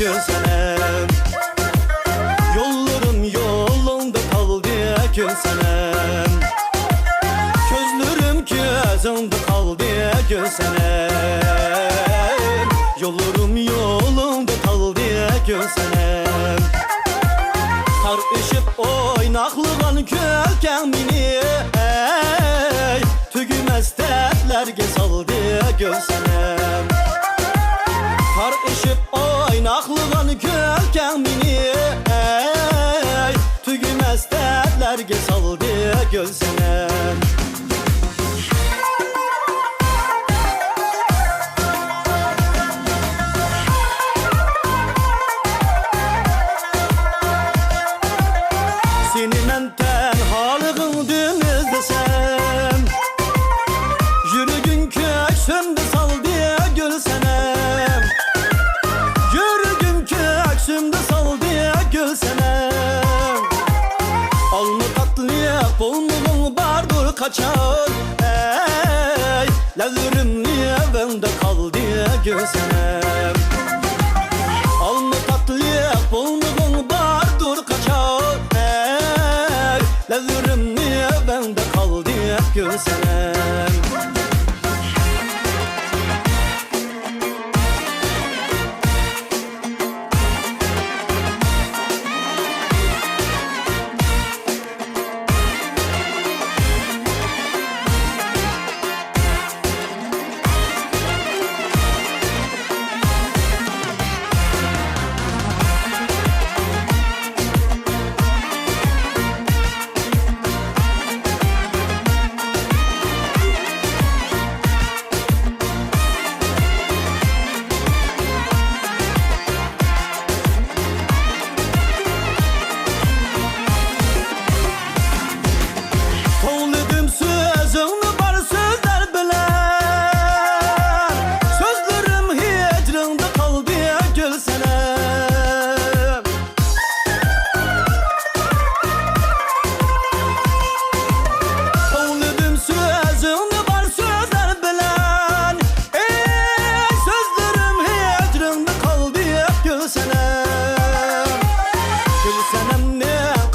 gülsenem. Yollarım yolunda kaldı gülsenem. Gözlerim gözümde kaldı gülsenem. Yollarım yolunda kaldı gülsenem. Tarışıp oynaqlıqan kölkəmini tügüməz dərdlərgə saldı gülsenem. Tarışıp oynaqlıqan kölkəmini tügüməz dərdlərgə saldı gülsenem. Seni mən tənhalığımdın izlesem, yürügün köksümde saldı gülsenem. Yürügün köksümde saldı gülsenem. Alnı tatlıya bulmuğun bardur kaçar Ləvrim niye bende kaldı gülsenem. Alnı tatlıya bulmuğun bardur kaçar Ləvrim niye bende kaldı gülsenem.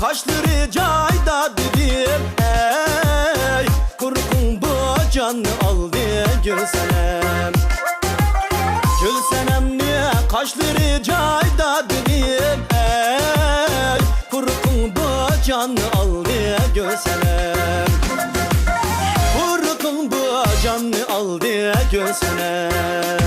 Kaşları cayda dedim Kurkun bu canı aldı gülsenem. Gülsenem niye kaşları cayda dedim Kurkun bu canı aldı gülsenem. Kurkun bu canı aldı gülsenem.